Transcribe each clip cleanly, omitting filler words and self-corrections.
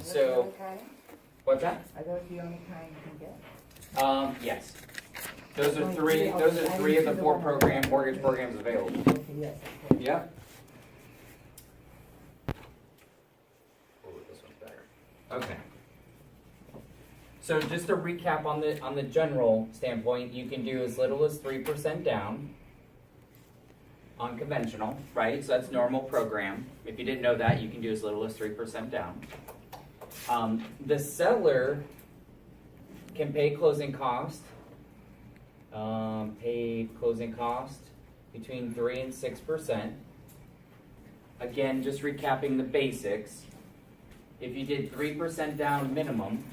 So, what's that? Are those the only kind you can get? Yes. Those are three of the four mortgage programs available. Okay, yes, okay. Yep. Oh, this one's better. Okay. So just to recap on the general standpoint, you can do as little as 3% down on conventional, right? So that's normal program. If you didn't know that, you can do as little as 3% down. The seller can pay closing cost. Between 3 and 6%. Again, just recapping the basics. If you did 3% down minimum,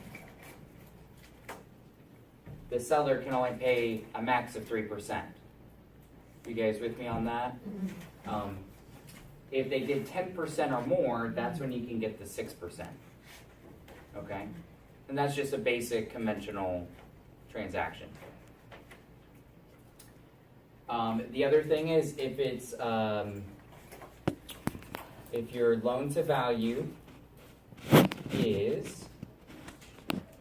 the seller can only pay a max of 3%. You guys with me on that? If they did 10% or more, that's when you can get the 6%. Okay? And that's just a basic conventional transaction. The other thing is if it's if your loan to value is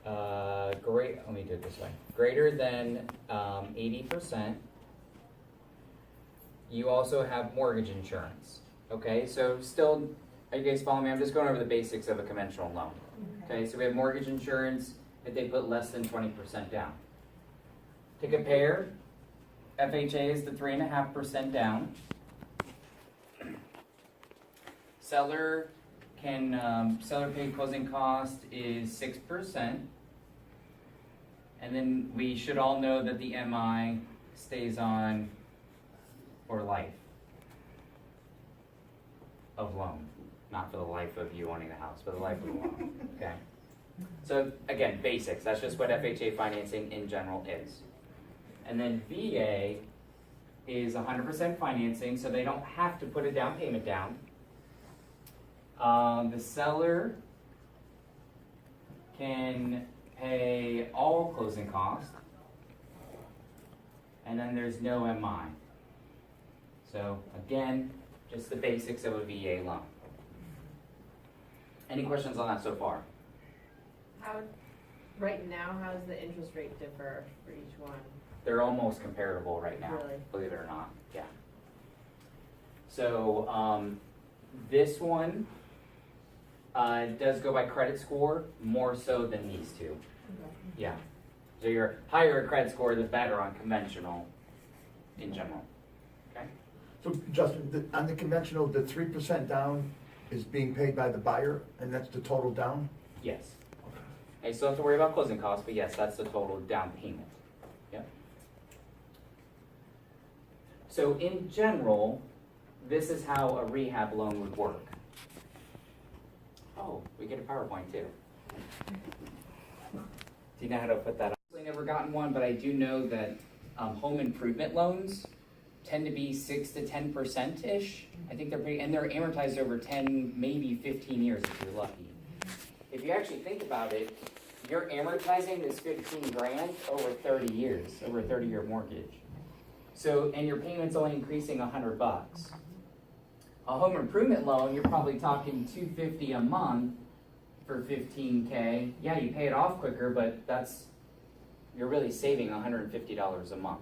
let me do it this way, greater than 80%, you also have mortgage insurance. Okay, so still, are you guys following me? I'm just going over the basics of a conventional loan. Okay, so we have mortgage insurance if they put less than 20% down. To compare, FHA is the 3.5% down. Seller paid closing cost is 6%. And then we should all know that the MI stays on for life of loan. Not for the life of you owning the house, but the life of the loan. Okay. So again, basics. That's just what FHA financing in general is. And then VA is 100% financing, so they don't have to put a down payment down. The seller can pay all closing costs, and then there's no MI. So again, just the basics of a VA loan. Any questions on that so far? Right now, how does the interest rate differ for each one? They're almost comparable right now, Really? believe it or not. Yeah. So this one does go by credit score more so than these two. Yeah. So your higher a credit score, the better on conventional in general. Okay. So Justin, on the conventional, the 3% down is being paid by the buyer, and that's the total down? Yes. Okay. You still have to worry about closing costs, but yes, that's the total down payment. Yep. So in general, this is how a rehab loan would work. Oh, we get a PowerPoint too. Do you know how to put that on? I've never gotten one, but I do know that home improvement loans tend to be 6 to 10%-ish. I think they're pretty, and they're amortized over 10, maybe 15 years if you're lucky. If you actually think about it, you're amortizing this 15 grand over 30 years, over a 30-year mortgage. So, and your payment's only increasing $100. A home improvement loan, you're probably talking $250 a month for $15K. Yeah, you pay it off quicker, but you're really saving $150 a month.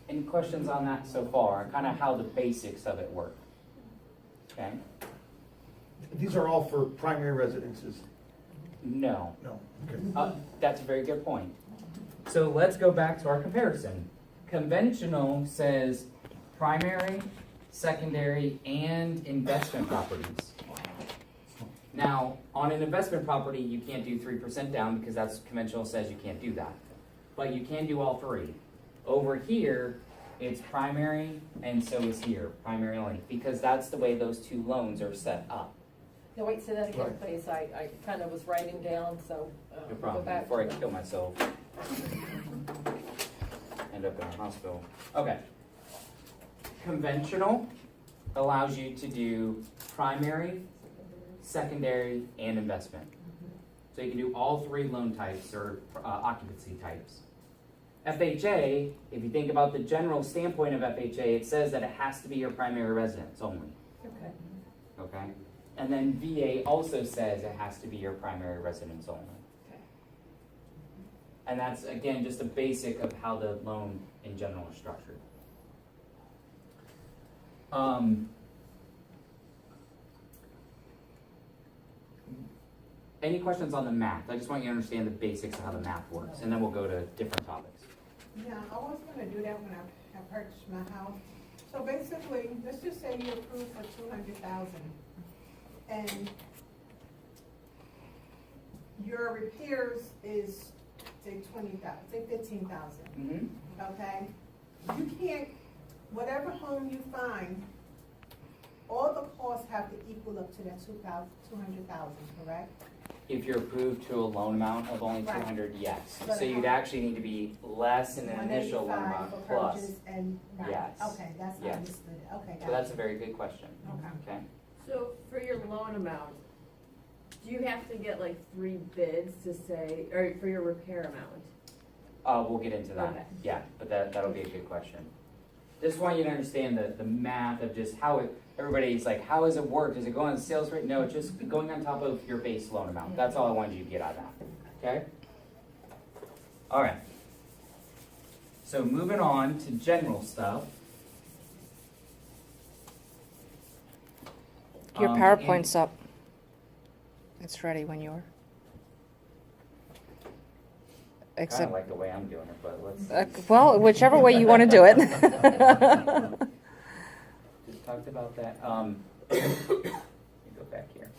Any questions on that so far? Kind of how the basics of it work. Okay? These are all for primary residences? No. No. Okay. That's a very good point. So let's go back to our comparison. Conventional says primary, secondary, and investment properties. Now, on an investment property, you can't do 3% down because that's conventional says you can't do that. But you can do all three. Over here, it's primary, and so is here, primary only, because that's the way those two loans are set up. No, wait, say that again, please. I kind of was writing down, so No go problem, back. before I kill myself. End up in a hospital. Okay. Conventional allows you to do primary, secondary, and investment. So you can do all three loan types or occupancy types. FHA, if you think about the general standpoint of FHA, it says that it has to be your primary residence only. Okay. Okay? And then VA also says it has to be your primary residence only. Okay. And that's, again, just a basic of how the loan in general is structured. Any questions on the math? I just want you to understand the basics of how the math works, and then we'll go to different topics. Yeah, I was gonna do that when I purchased my house. So basically, let's just say you approve for 200,000, and your repairs is, say 20,000, say 15,000, Mm-hmm. okay? You can't, whatever home you find, all the costs have to equal up to that 200,000, correct? If you're approved to a loan amount of only Right. 200, yes. But So you'd how- actually need to be less in an initial loan 185 amount for plus. purchase and, right, Yes. okay, that's how I Yes. understood it, okay, So that's a gotcha. very good question. Okay. Okay. So for your loan amount, do you have to get like 3 bids to say, or for your repair amount? We'll get into that. Okay. Yeah, but that'll be a good question. Just want you to understand the math of just how it, everybody's like, how does it work? Does it go on the sales rate? No, it's just going on top of your base loan amount. That's all I wanted you to get out of that. Okay? All right. So moving on to general stuff. Your and- PowerPoint's up. It's ready when you are. I kind of Except, like the way I'm doing it, but let's. well, whichever way you want to do it. Just talked about that. Let me go back here.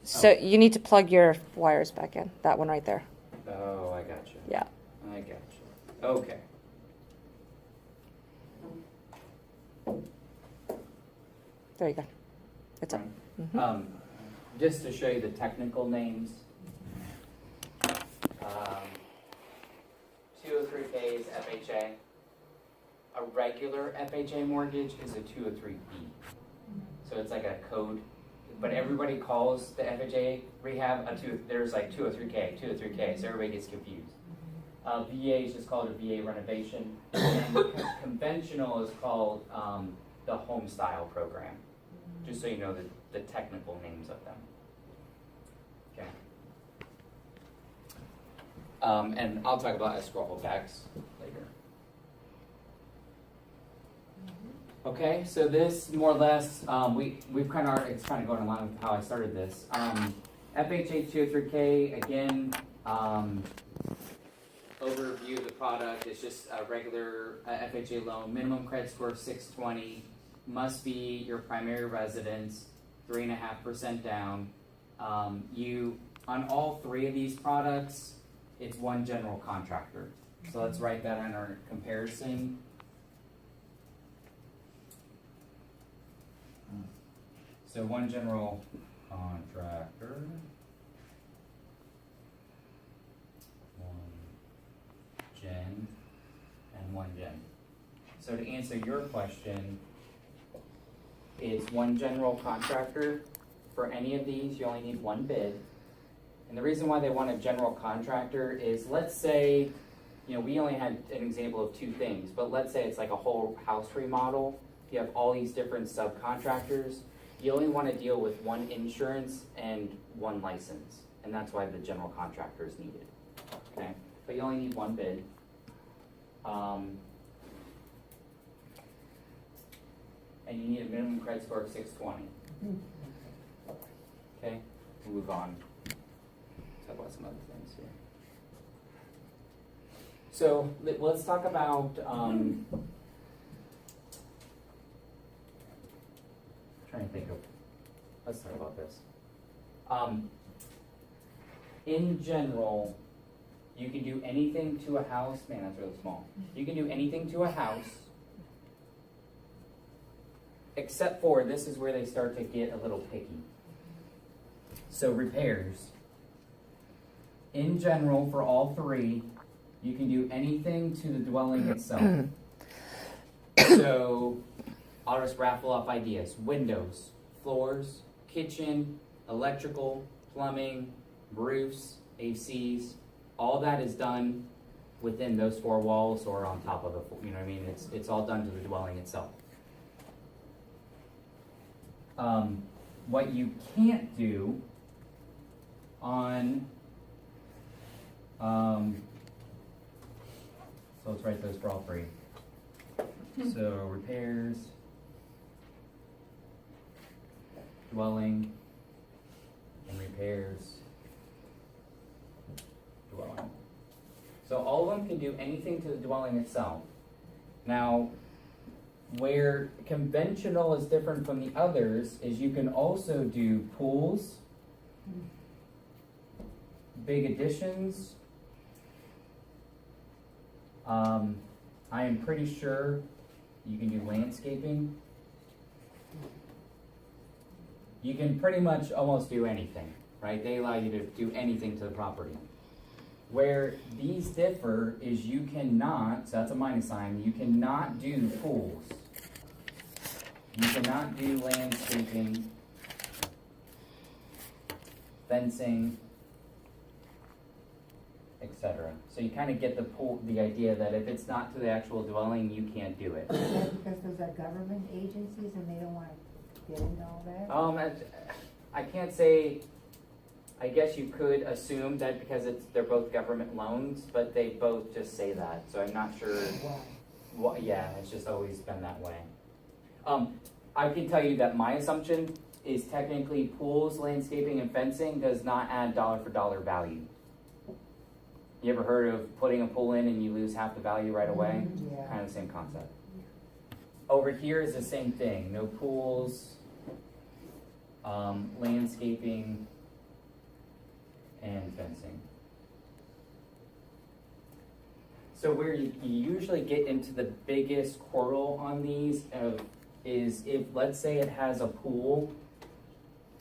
So you need to plug your wires back in. That one right there. Oh, I got you. Yeah. I got you. Okay. There you go. It's up. Just to show you the technical names. 203K is FHA. A regular FHA mortgage is a 203B. So it's like a code, but everybody calls the FHA rehab there's like 203K, 203K, so everybody gets confused. VA is just called a VA renovation, and conventional is called the home style program. Just so you know the technical names of them. Okay. And I'll talk about escrowable tax later. Okay, so this more or less, we've kind of, it's kind of going along with how I started this. FHA 203K, again, overview of the product, it's just a regular FHA loan, minimum credit score of 620, must be your primary residence, 3.5% down. On all 3 of these products, it's one general contractor. So let's write that in our comparison. So one general contractor, one gen, and one gen. So to answer your question, it's one general contractor. For any of these, you only need 1 bid. And the reason why they want a general contractor is, let's say, we only had an example of 2 things, but let's say it's like a whole house remodel. You have all these different subcontractors. You only want to deal with 1 insurance and 1 license, and that's why the general contractor is needed. Okay, but you only need 1 bid. And you need a minimum credit score of 620. Okay, we'll move on. Talk about some other things here. So let's talk about trying to think of. Let's talk about this. In general, you can do anything to a house. Man, that's really small. You can do anything to a house, except for this is where they start to get a little picky. So repairs. In general, for all 3, you can do anything to the dwelling itself. So I'll just raffle off ideas. Windows, floors, kitchen, electrical, plumbing, roofs, ACs, all that is done within those 4 walls or on top of the, you know what I mean? It's all done to the dwelling itself. what you can't do on, so let's write those for all three. So repairs, dwelling, and repairs, dwelling. So all of them can do anything to the dwelling itself. Now, where conventional is different from the others is you can also do pools, big additions. I am pretty sure you can do landscaping. You can pretty much almost do anything, right? They allow you to do anything to the property. Where these differ is you cannot, so that's a minus sign, you cannot do pools. You cannot do landscaping, fencing, etc. So you kind of get the idea that if it's not to the actual dwelling, you can't do it. Is that because those are government agencies and they don't want to get into all that? I can't say, I guess you could assume that because they're both government loans, but they both just say that, so I'm not sure. Why? Yeah, it's just always been that way. I can tell you that my assumption is technically pools, landscaping, and fencing does not add dollar for dollar value. You ever heard of putting a pool in and you lose half the value right away? Yeah. Kind of the same concept. Over here is the same thing. No pools, landscaping, and fencing. So where you usually get into the biggest quarrel on these is if, let's say it has a pool,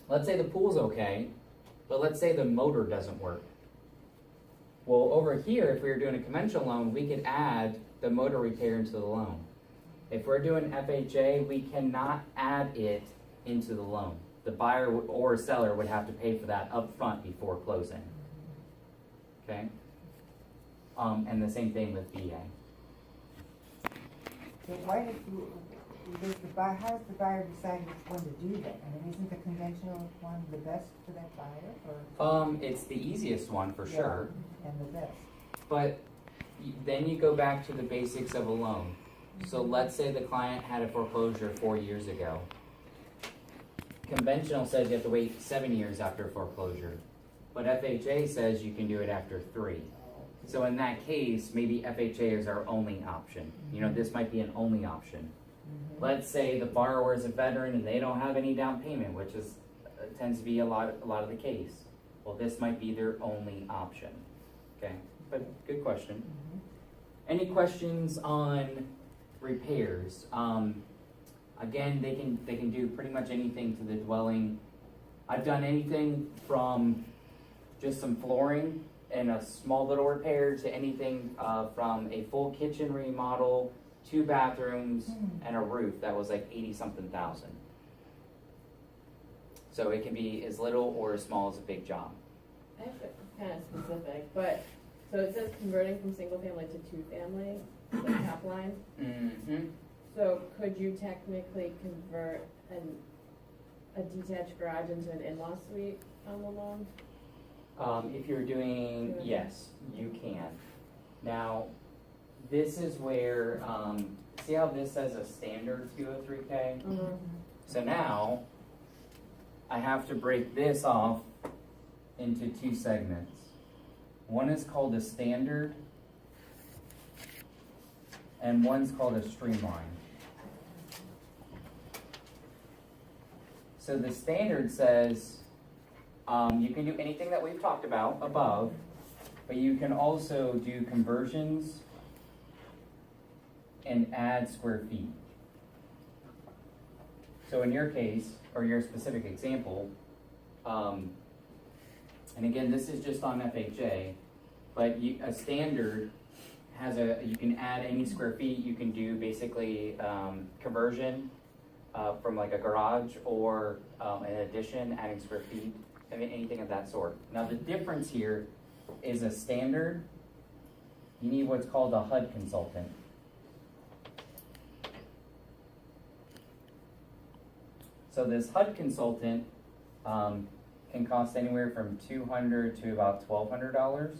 let's say the pool's okay, but let's say the motor doesn't work. Well, over here, if we were doing a conventional loan, we could add the motor repair into the loan. If we're doing FHA, we cannot add it into the loan. The buyer or seller would have to pay for that up front before closing. Okay? And the same thing with VA. So why does the buyer, how does the buyer decide which one to do that? I mean, isn't the conventional one the best for that buyer, or? It's the easiest one for sure. And the best. But then you go back to the basics of a loan. So let's say the client had a foreclosure 4 years ago. Conventional says you have to wait 7 years after foreclosure. But FHA says you can do it after 3. So in that case, maybe FHA is our only option. You know, this might be an only option. Let's say the borrower is a veteran and they don't have any down payment, which is tends to be a lot of the case. Well, this might be their only option. Okay, but good question. Any questions on repairs? Again, they can do pretty much anything to the dwelling. I've done anything from just some flooring and a small little repair to anything from a full kitchen remodel, 2 bathrooms, and a roof that was like 80-something thousand. So it can be as little or as small as a big job. I have to kind of specific, but, so it says converting from single family to 2-family, the top line. Mm-hmm. So could you technically convert a detached garage into an in-law suite on the loan? If you're doing, yes, you can. Now, this is where, see how this says a standard 203K? So now, I have to break this off into 2 segments. One is called a standard, and one's called a streamline. So the standard says you can do anything that we've talked about above, but you can also do conversions and add square feet. So in your case, or your specific example, and again, this is just on FHA, but a standard has you can add any square feet. You can do basically conversion from like a garage or an addition, adding square feet, I mean, anything of that sort. Now the difference here is a standard, you need what's called a HUD consultant. So this HUD consultant can cost anywhere from $200 to about $1,200.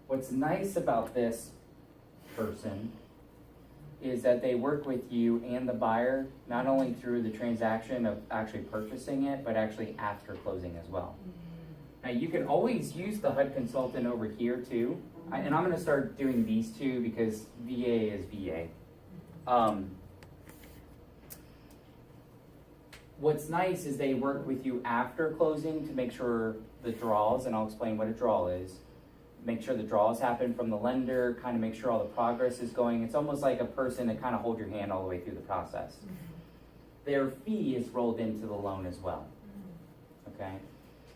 What's nice about this person is that they work with you and the buyer, not only through the transaction of actually purchasing it, but actually after closing as well. Now you can always use the HUD consultant over here too, and I'm gonna start doing these two because VA is VA. What's nice is they work with you after closing to make sure the draws, and I'll explain what a draw is, make sure the draws happen from the lender, kind of make sure all the progress is going. It's almost like a person to kind of hold your hand all the way through the process. Their fee is rolled into the loan as well, okay?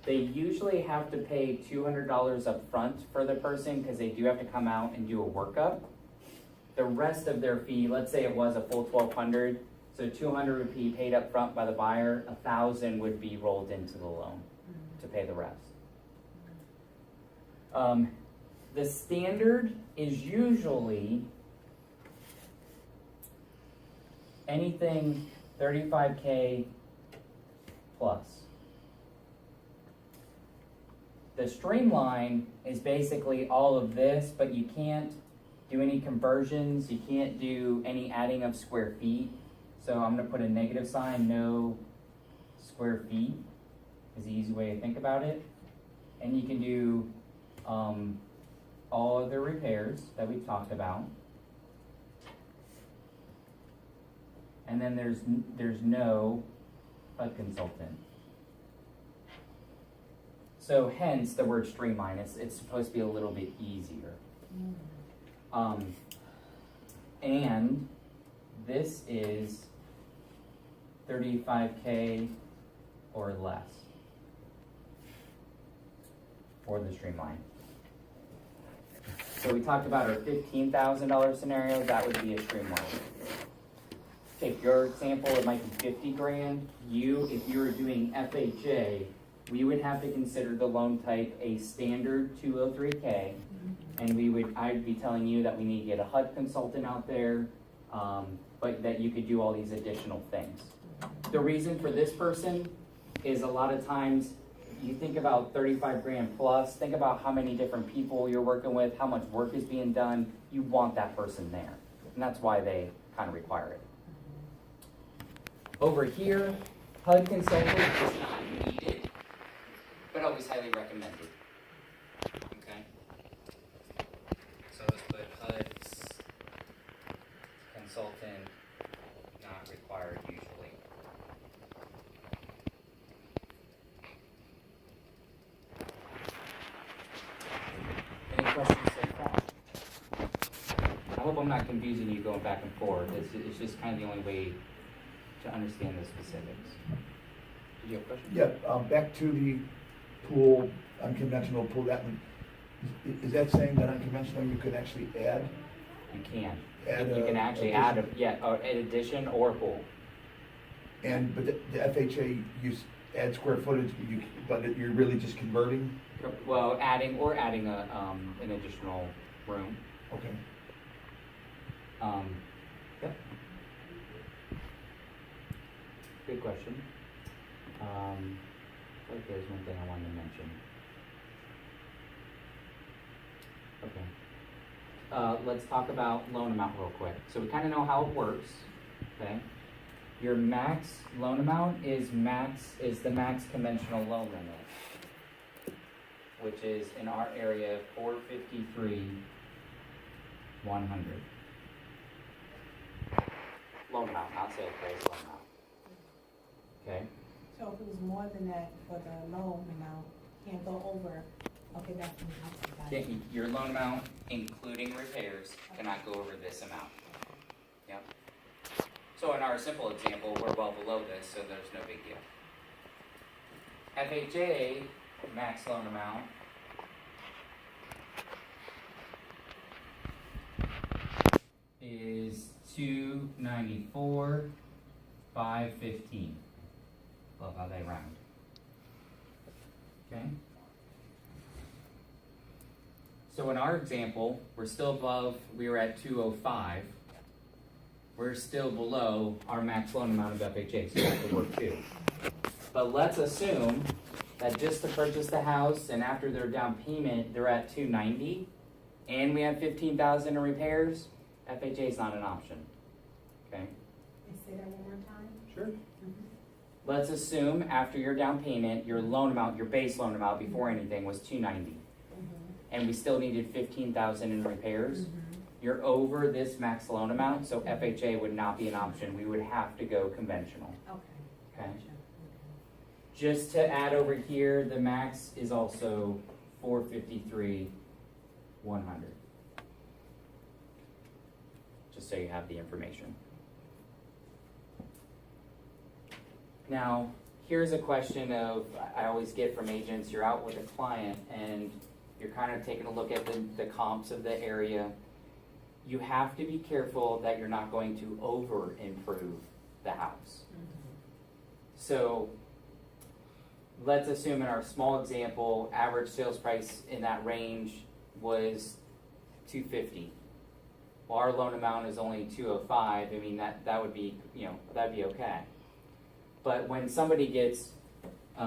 They usually have to pay $200 up front for the person because they do have to come out and do a workup. The rest of their fee, let's say it was a full $1,200, so $200 would be paid up front by the buyer, $1,000 would be rolled into the loan to pay the rest. The standard is usually anything 35K plus. The streamline is basically all of this, but you can't do any conversions, you can't do any adding of square feet. So I'm gonna put a negative sign, no square feet is the easy way to think about it. And you can do all of the repairs that we've talked about. And then there's no HUD consultant. So hence the word streamline, it's supposed to be a little bit easier. And this is 35K or less for the streamline. So we talked about our $15,000 scenario, that would be a streamline. Take your example, it might be 50 grand. If you were doing FHA, we would have to consider the loan type a standard 203K, and I'd be telling you that we need to get a HUD consultant out there, but that you could do all these additional things. The reason for this person is a lot of times you think about 35 grand plus, think about how many different people you're working with, how much work is being done. You want that person there, and that's why they kind of require it. Over here, HUD consultant is not needed, but always highly recommended. Okay? So let's put HUD's consultant, not required usually. Any questions so far? I hope I'm not confusing you going back and forth. It's just kind of the only way to understand the specifics. Did you have a question? Yeah, back to the pool, unconventional pool, that one. Is that saying that unconventional you could actually add? You can. Add You can actually add an addition or a pool. But the FHA, add square footage, but you're really just converting? Well, adding an additional room. Okay. Yep. Good question. I feel like there's one thing I wanted to mention. Okay. Let's talk about loan amount real quick. So we kind of know how it works, okay? Your max loan amount is the max conventional loan limit, which is in our area 453, 100. Loan amount, not sales price, loan amount. Okay? So if it was more than that for the loan amount, can't go over, okay, that's Yeah, your loan amount, including repairs, cannot go over this amount. Yep. So in our simple example, we're well below this, so there's no big deal. FHA, max loan amount, is $294,515. Love how they round. Okay? So in our example, we're still above, we were at 205. we're still below our max loan amount of FHA, so that could work too. But let's assume that just to purchase the house and after their down payment, they're at 290, and we have 15,000 in repairs, FHA is not an option, okay? Say that one more time? Sure. Let's assume after your down payment, your loan amount, your base loan amount before anything was 290, and we still needed 15,000 in repairs. You're over this max loan amount, so FHA would not be an option. We would have to go conventional. Okay. Okay. Just to add over here, the max is also 453, 100. Just so you have the information. Now, here's a question of, I always get from agents, you're out with a client and you're kind of taking a look at the comps of the area. You have to be careful that you're not going to over improve the house. So let's assume in our small example, average sales price in that range was 250. Well, our loan amount is only 205. I mean, that would be, that'd be okay. But when somebody gets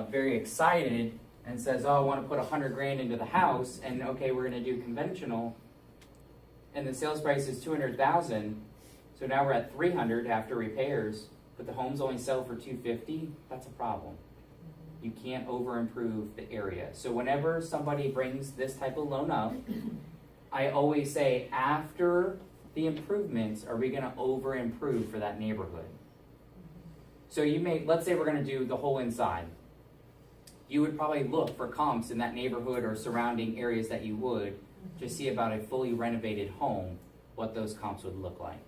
very excited and says, oh, I want to put 100 grand into the house, and okay, we're going to do conventional, and the sales price is 200,000, so now we're at 300 after repairs, but the homes only sell for 250, that's a problem. You can't over improve the area. So whenever somebody brings this type of loan up, I always say, after the improvements, are we going to over improve for that neighborhood? So let's say we're going to do the whole inside. You would probably look for comps in that neighborhood or surrounding areas that you would to see about a fully renovated home, what those comps would look like.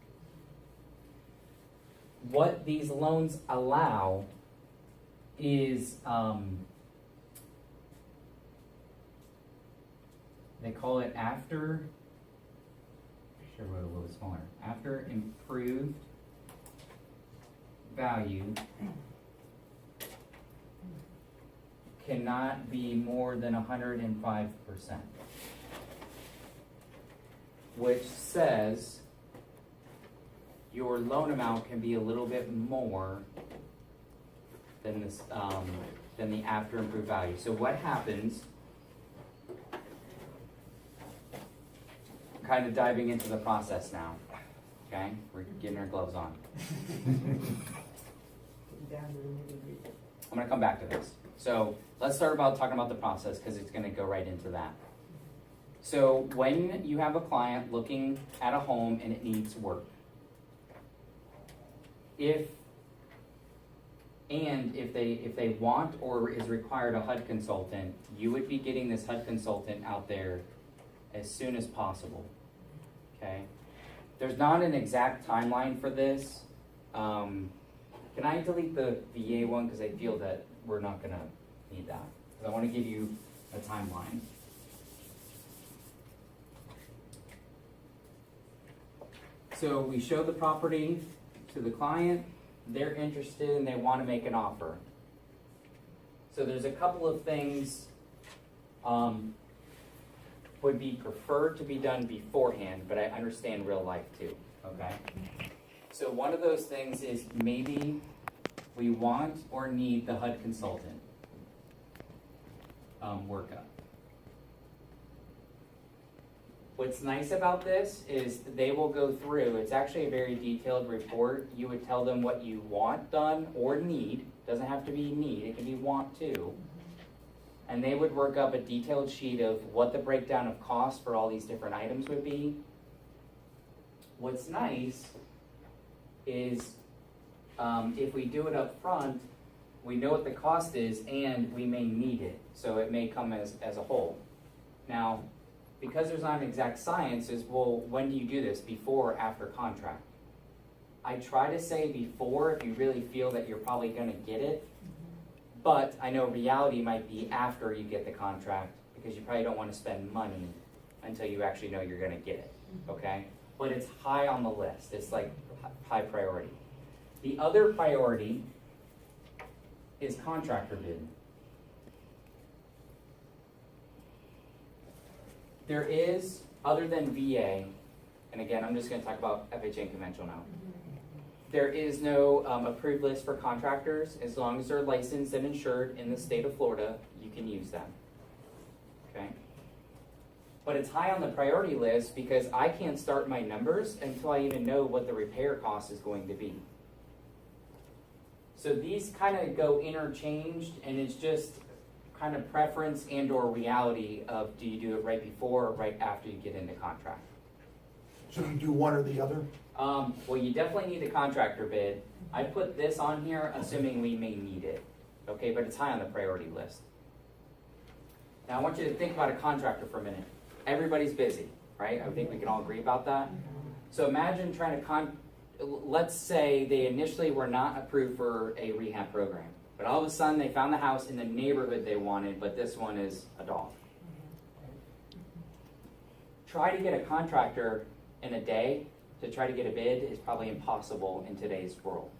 What these loans allow is, they call it after, I should have wrote a little bit smaller, after improved value cannot be more than 105%, which says your loan amount can be a little bit more than this, than the after improved value. So what happens, kind of diving into the process now, okay? We're getting our gloves on. I'm going to come back to this. So let's start talking about the process, because it's going to go right into that. So when you have a client looking at a home and it needs work, if they want or is required a HUD consultant, you would be getting this HUD consultant out there as soon as possible, okay? There's not an exact timeline for this. Can I delete the VA one, because I feel that we're not gonna need that. Because I want to give you a timeline. So we show the property to the client, they're interested and they want to make an offer. So there's a couple of things would be preferred to be done beforehand, but I understand real life too, okay? So one of those things is maybe we want or need the HUD consultant workup. What's nice about this is they will go through, it's actually a very detailed report. You would tell them what you want done or need. Doesn't have to be need, it can be want too. And they would work up a detailed sheet of what the breakdown of cost for all these different items would be. What's nice is if we do it up front, we know what the cost is and we may need it. So it may come as a whole. Now, because there's not an exact science, is, well, when do you do this? Before or after contract? I try to say before if you really feel that you're probably going to get it. But I know reality might be after you get the contract, because you probably don't want to spend money until you actually know you're going to get it, okay? But it's high on the list. It's like high priority. The other priority is contractor bid. There is, other than VA, and again, I'm just going to talk about FHA and conventional now. there is no approved list for contractors. As long as they're licensed and insured in the state of Florida, you can use them. Okay? But it's high on the priority list because I can't start my numbers until I even know what the repair cost is going to be. So these kind of go interchanged, and it's just kind of preference and or reality of, do you do it right before or right after you get into contract? So you do one or the other? Well, you definitely need the contractor bid. I put this on here assuming we may need it, okay, but it's high on the priority list. Now I want you to think about a contractor for a minute. Everybody's busy, right? I think we can all agree about that. So imagine trying to let's say they initially were not approved for a rehab program, but all of a sudden they found the house in the neighborhood they wanted, but this one is a dog. Try to get a contractor in a day to try to get a bid is probably impossible in today's world.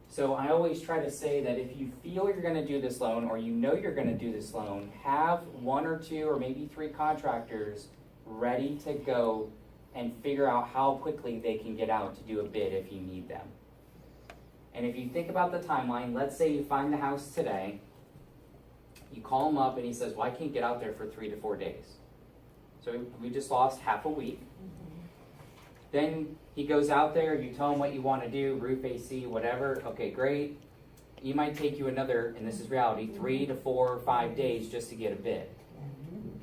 So I always try to say that if you feel you're going to do this loan, or you know you're going to do this loan, have 1 or 2 or maybe 3 contractors ready to go and figure out how quickly they can get out to do a bid if you need them. And if you think about the timeline, let's say you find the house today, you call him up and he says, well, I can't get out there for 3 to 4 days. So we just lost half a week. Then he goes out there, you tell him what you want to do, roof, AC, whatever, okay, great. He might take you another, and this is reality, 3 to 4 or 5 days just to get a bid.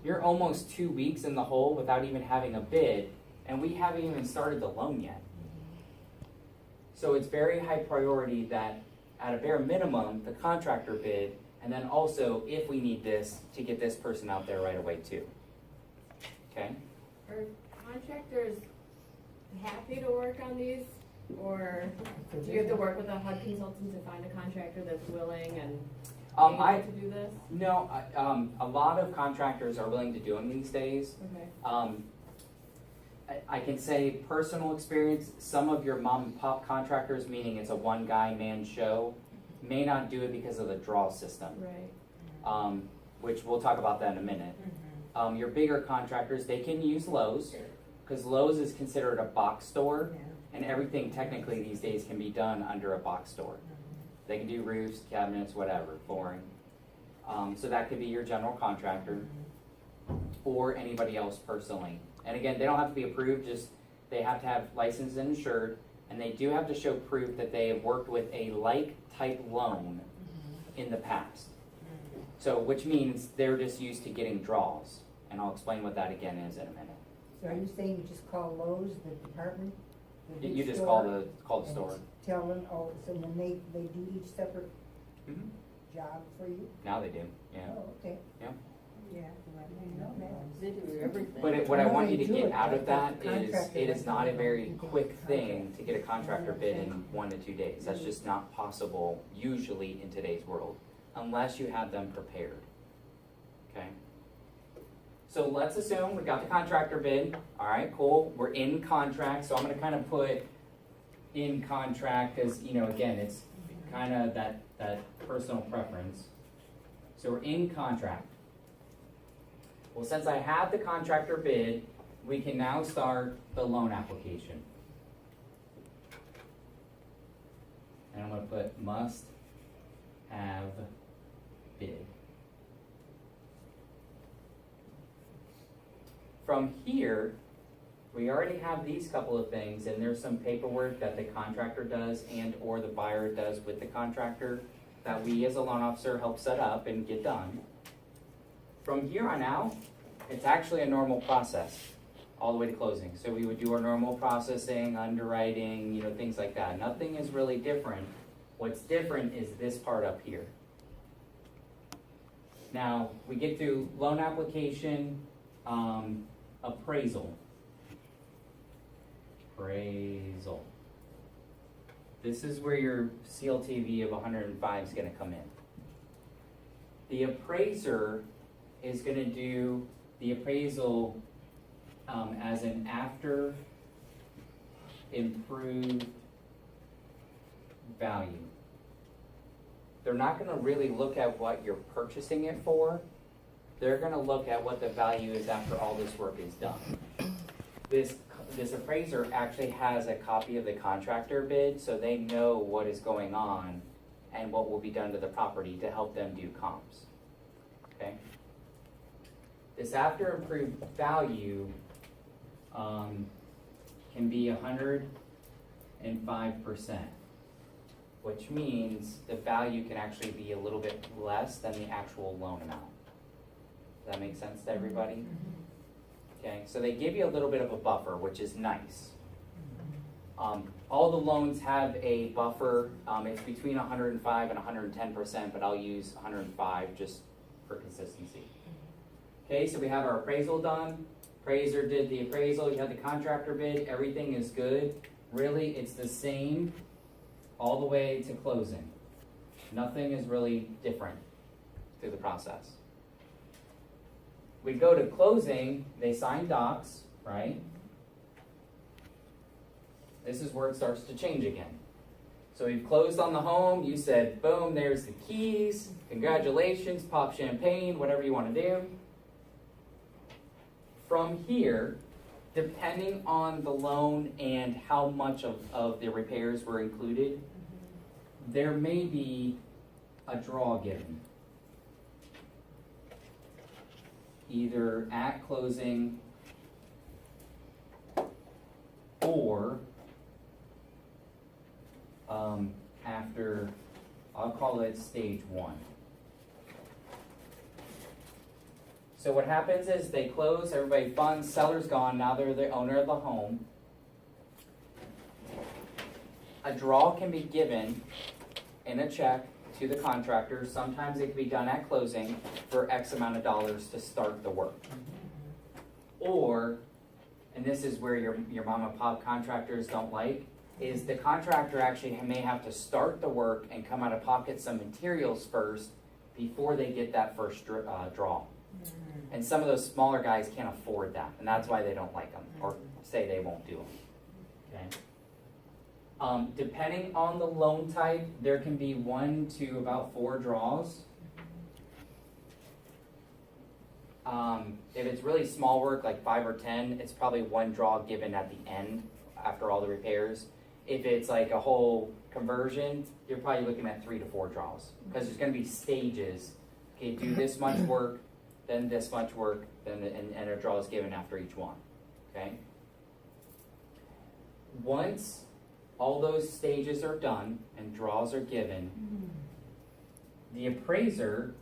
You're almost 2 weeks in the hole without even having a bid, and we haven't even started the loan yet. So it's very high priority that at a bare minimum, the contractor bid, and then also, if we need this, to get this person out there right away too. Okay? Are contractors happy to work on these, or do you have to work with a HUD consultant to find a contractor that's willing and able to do this? No, a lot of contractors are willing to do them these days. Okay. I can say personal experience, some of your mom and pop contractors, meaning it's a one guy man show, may not do it because of the draw system. Right. Which we'll talk about that in a minute. Your bigger contractors, they can use Lowe's, because Lowe's is considered a box store, and everything technically these days can be done under a box store. They can do roofs, cabinets, whatever, flooring. So that could be your general contractor or anybody else personally. And again, they don't have to be approved, just they have to have licensed and insured, and they do have to show proof that they have worked with a like type loan in the past. So, which means they're just used to getting draws, and I'll explain what that again is in a minute. So are you saying you just call Lowe's, the department? the big You just store, call the and store. Tell them, oh, so then they do each separate Mhm. job for you? Now they do, yeah. Oh, okay. Yeah. Yeah, I didn't know that. They do everything. But what I want you to They do get it, out of but that the is, contractor it is has not to a go very and get quick the thing contract. to get a contractor bid in 1 to 2 days. That's just not possible usually in today's world, unless you have them prepared. Okay? So let's assume we got the contractor bid. All right, cool. We're in contract, so I'm gonna kind of put in contract because, you know, again, it's kind of that personal preference. So we're in contract. Well, since I have the contractor bid, we can now start the loan application. And I'm going to put must have bid. From here, we already have these couple of things, and there's some paperwork that the contractor does and or the buyer does with the contractor that we as a loan officer help set up and get done. From here on out, it's actually a normal process all the way to closing. So we would do our normal processing, underwriting, you know, things like that. Nothing is really different. What's different is this part up here. Now, we get to loan application, appraisal. Appraisal. This is where your CLTV of 105 is going to come in. The appraiser is going to do the appraisal as an after improved value. They're not going to really look at what you're purchasing it for. They're going to look at what the value is after all this work is done. this appraiser actually has a copy of the contractor bid, so they know what is going on and what will be done to the property to help them do comps. Okay? This after improved value can be 105%, which means the value can actually be a little bit less than the actual loan amount. Does that make sense to everybody? Okay, so they give you a little bit of a buffer, which is nice. All the loans have a buffer. It's between 105 and 110%, but I'll use 105 just for consistency. Okay, so we have our appraisal done. Appraiser did the appraisal, you had the contractor bid, everything is good. Really, it's the same all the way to closing. Nothing is really different through the process. We go to closing, they sign docs, right? This is where it starts to change again. So we've closed on the home, you said, boom, there's the keys, congratulations, pop champagne, whatever you want to do. From here, depending on the loan and how much of the repairs were included, there may be a draw given. Either at closing or after, I'll call it stage 1. So what happens is they close, everybody funds, seller's gone, now they're the owner of the home. A draw can be given in a check to the contractor. Sometimes it can be done at closing for X amount of dollars to start the work. Or, and this is where your mom and pop contractors don't like, is the contractor actually may have to start the work and come out of pocket some materials first before they get that first draw. And some of those smaller guys can't afford that, and that's why they don't like them, or say they won't do them. Okay. Depending on the loan type, there can be 1 to about 4 draws. If it's really small work, like 5 or 10, it's probably 1 draw given at the end after all the repairs. If it's like a whole conversion, you're probably looking at 3 to 4 draws, because there's going to be stages. Okay, do this much work, then this much work, then and a draw is given after each one. Okay. Once all those stages are done and draws are given, the appraiser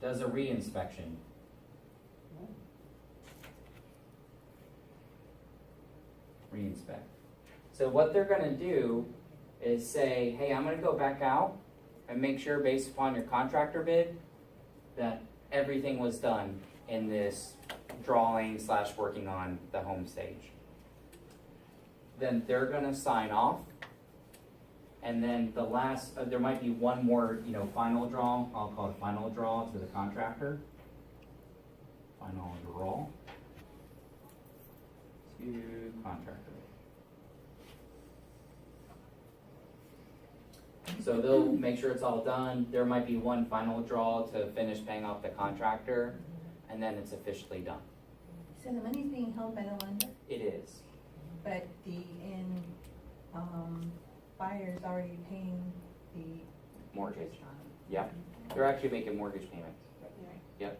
does a re-inspection. Re-inspect. So what they're going to do is say, hey, I'm going to go back out and make sure, based upon your contractor bid, that everything was done in this drawing / working on the home stage. Then they're going to sign off, and then the last, there might be 1 more, final draw. I'll call it final draw to the contractor. Final draw to contractor. So they'll make sure it's all done. There might be 1 final draw to finish paying off the contractor, and then it's officially done. So the money's being held by the lender, It is. but the buyer's already paying the Mortgage. interest on it. Yep. They're actually making mortgage payments. Yep.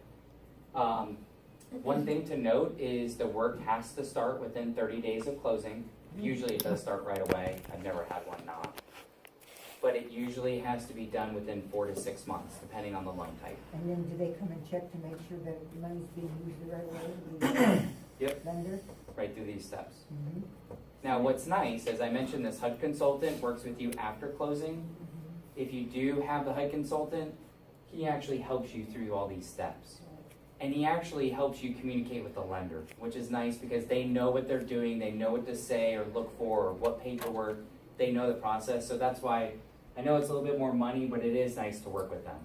One thing to note is the work has to start within 30 days of closing. Usually it does start right away. I've never had one not. But it usually has to be done within 4 to 6 months, depending on the loan type. And then do they come and check to make sure that the money's being used the right way, the Yep. lender? Right through these steps. Mm-hmm. Now, what's nice, as I mentioned, this HUD consultant works with you after closing. If you do have the HUD consultant, he actually helps you through all these steps. And he actually helps you communicate with the lender, which is nice because they know what they're doing, they know what to say or look for, or what paperwork, they know the process. So that's why I know it's a little bit more money, but it is nice to work with them.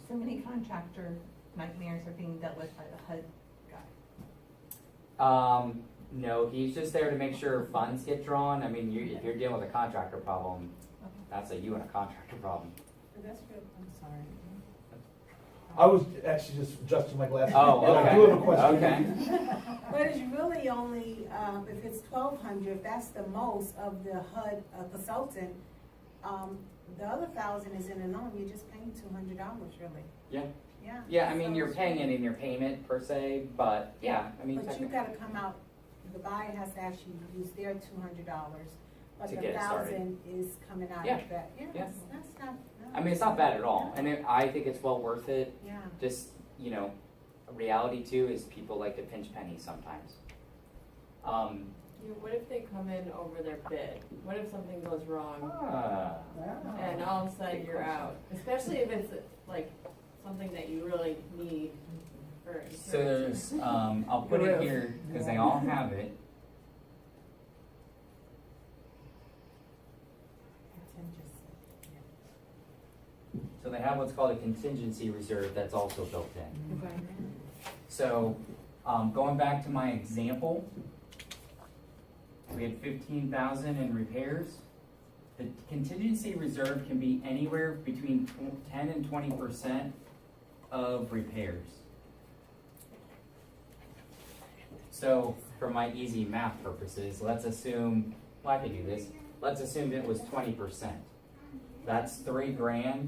So many contractor nightmares are being dealt with by the HUD guy. No, he's just there to make sure funds get drawn. I mean, if you're dealing with a contractor problem, Okay. that's a you and a contractor problem. That's real, I'm sorry. I was actually just adjusting my glasses. Oh, But I okay. do have a question. Okay. But it's really only, if it's 1,200, if that's the most of the HUD consultant, the other 1,000 is in a loan, you're just paying $200 really. Yeah. Yeah. Yeah, I mean, So you're it's paying really- it in your payment per se, but yeah, I mean, But you technically. gotta come out, the buyer has to actually use their $200, but To the get it started. 1,000 is coming out Yeah. of that. Yeah, Yeah. that's not. no. I mean, it's not bad at all, and I think it's well worth it. Yeah. Just, you know, reality too is people like to pinch pennies sometimes. Yeah, what if they come in over their bid? What if something goes wrong Ah, and all of a sudden you're out? Especially if it's like something that you really need for insurance. so there's, I'll put it here because they all have it. So they have what's called a contingency reserve that's also built in. Okay. So, going back to my example, we had 15,000 in repairs. The contingency reserve can be anywhere between 10 and 20% of repairs. So, for my easy math purposes, let's assume, well, I could do this. Let's assume it was 20%. That's $3,000.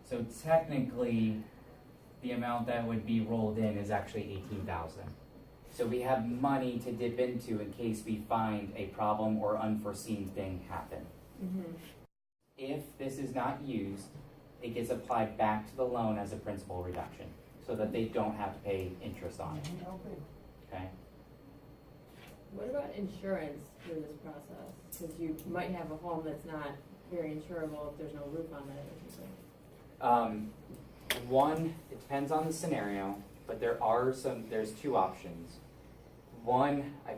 So technically, the amount that would be rolled in is actually 18,000. So we have money to dip into in case we find a problem or unforeseen thing happen. Mm-hmm. If this is not used, it gets applied back to the loan as a principal reduction, so that they don't have to pay interest on it, okay? What about insurance through this process? Because you might have a home that's not very insurable if there's no roof on it or something. One, it depends on the scenario, but there's two options. One, I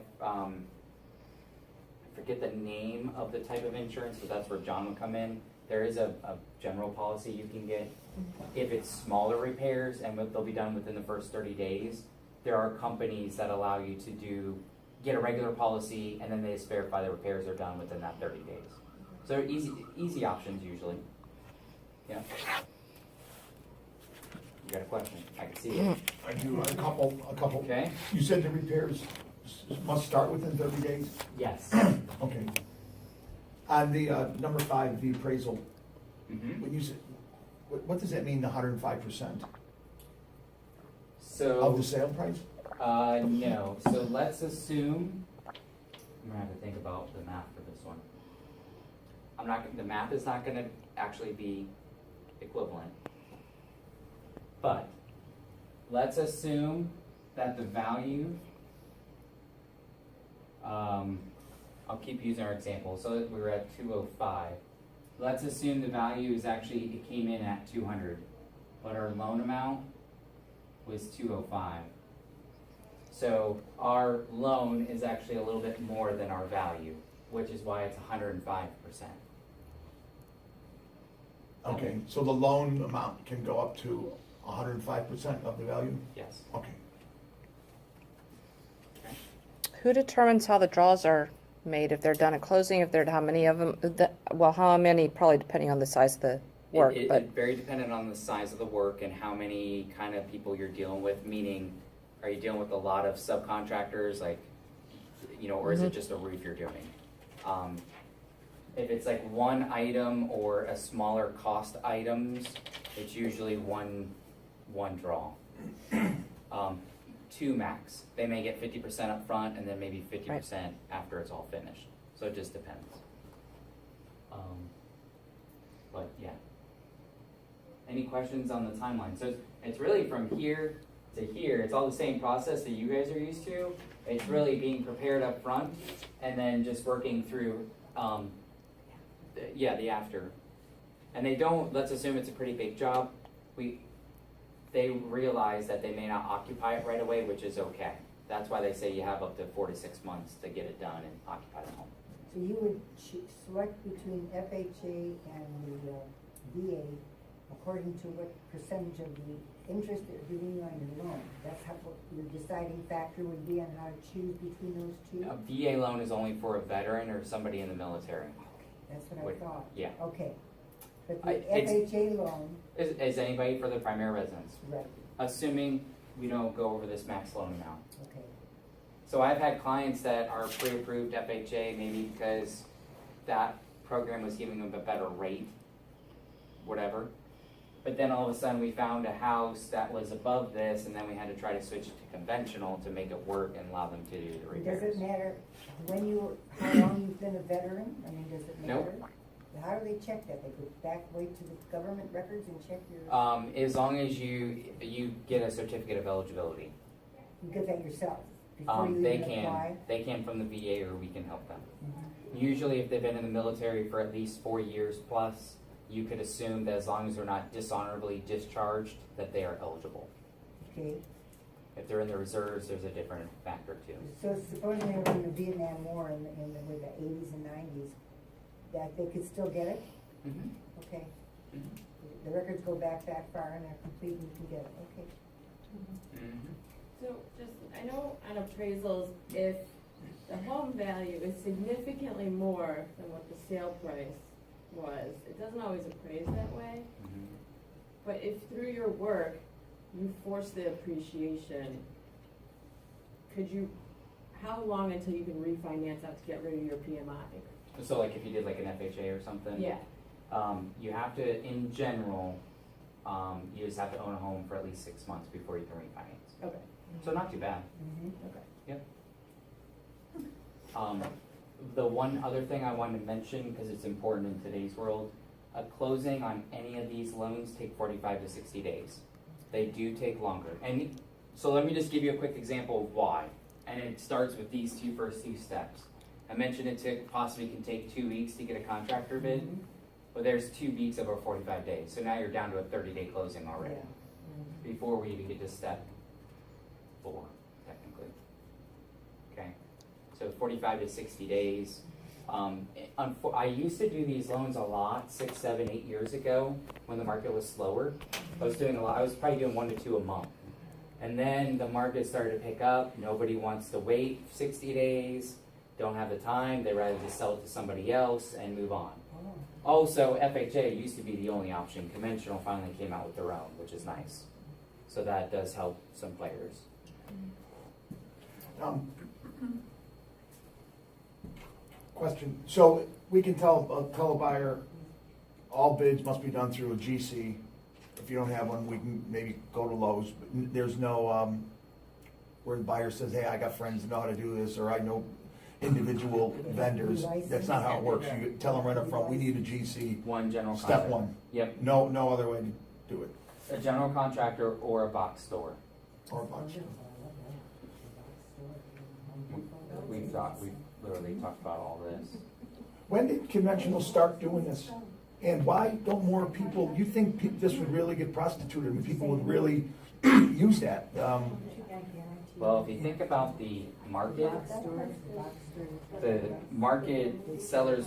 forget the name of the type of insurance, but that's where John would come in. There is a general policy you can get. If it's smaller repairs and they'll be done within the first 30 days, there are companies that allow you to get a regular policy and then they just verify the repairs are done within that 30 days. So they're easy options usually. Yeah. You got a question? I can see it. I do, a couple. Okay? You said the repairs must start within 30 days? Yes. Okay. On the number 5, the appraisal, Mm-hmm. when you said, what does that mean, the 105% of So, the sale price? no. So let's assume, I'm gonna have to think about the math for this one. The math is not gonna actually be equivalent. But let's assume that the value, I'll keep using our example. So we were at 205. Let's assume the value is actually, it came in at 200, but our loan amount was 205. So our loan is actually a little bit more than our value, which is why it's 105%. Okay, so the loan amount can go up to 105% of the value? Yes. Okay. Who determines how the draws are made, if they're done at closing, if they're, how many of them, how many, probably depending on the size of the work, but. It very dependent on the size of the work and how many kind of people you're dealing with, meaning, are you dealing with a lot of subcontractors, like, or is it just a roof you're doing? If it's like one item or a smaller cost items, it's usually one draw. 2 max. They may get 50% up front and then maybe 50% after it's all finished. So it just depends. But yeah. Any questions on the timeline? So it's really from here to here. It's all the same process that you guys are used to. It's really being prepared up front and then just working through the after. And they don't, let's assume it's a pretty big job. They realize that they may not occupy it right away, which is okay. That's why they say you have up to 4 to 6 months to get it done and occupy the home. So you would select between FHA and the VA according to what percentage of the interest they're giving you on your loan. That's how your deciding factor would be on how to choose between those two? A VA loan is only for a veteran or somebody in the military. That's what I thought. Yeah. Okay. But I- the it's- FHA loan, Is anybody for the primary residence? right, Assuming we don't go over this max loan amount. okay. So I've had clients that are pre-approved FHA, maybe because that program was giving them a better rate, whatever. But then all of a sudden we found a house that was above this, and then we had to try to switch it to conventional to make it work and allow them to do the repairs. Does it matter how long you've been a veteran? I mean, does it matter? Nope. How do they check that? They go back way to the government records and check your, As long as you get a certificate of eligibility. you get that yourself before you They even apply? can from the VA, or we can help them. Mhm. Usually if they've been in the military for at least 4 years plus, you could assume that as long as they're not dishonorably discharged, that they are eligible. Okay, If they're in the reserves, there's a different factor too. so supposing they were in the Vietnam War in the 80s and 90s, that they could still get it? Mhm. Okay. Mhm. The records go back that far and they're complete and you can get it, okay. Mhm. So just, I know on appraisals, if the home value is significantly more than what the sale price was, it doesn't always appraise that way. Mhm. But if through your work, you force the appreciation, how long until you can refinance out to get rid of your PMI? So like if you did like an FHA or something? Yeah, You have to, in general, you just have to own a home for at least 6 months before you can refinance. okay, So not too bad. Mhm. okay. The one other thing I wanted to mention, because it's important in today's world, a closing on any of these loans take 45 to 60 days. They do take longer. And so let me just give you a quick example of why. And it starts with these first two steps. I mentioned it possibly can take 2 weeks to get a contractor bid. Mhm. Well, there's 2 weeks over 45 days. So now you're down to a 30-day closing already Yeah. Mhm. before we even get to step 4, technically. Okay, so 45 to 60 days. I used to do these loans a lot 6, 7, 8 years ago when the market was slower. I was doing a lot. I was probably doing 1 to 2 a month. And then the market started to pick up. Nobody wants to wait 60 days. Don't have the time. They rather just sell it to somebody else and move on. Oh. Also, FHA used to be the only option. Conventional finally came out with their own, which is nice. So that does help some players. Question, so we can tell a buyer, all bids must be done through a GC. If you don't have one, we can maybe go to Lowe's, but there's no, where the buyer says, hey, I got friends that know how to do this, or I know individual vendors. That's not how it works. You tell them right up front, we need a GC, One general step contractor. one. Yep, No other way to do it. a general contractor or a box store. Or a bunch. We've literally talked about all this. When did conventional start doing this? And why don't more people, you think this would really get prostituted, and people would really use that? Well, if you think about the market sellers,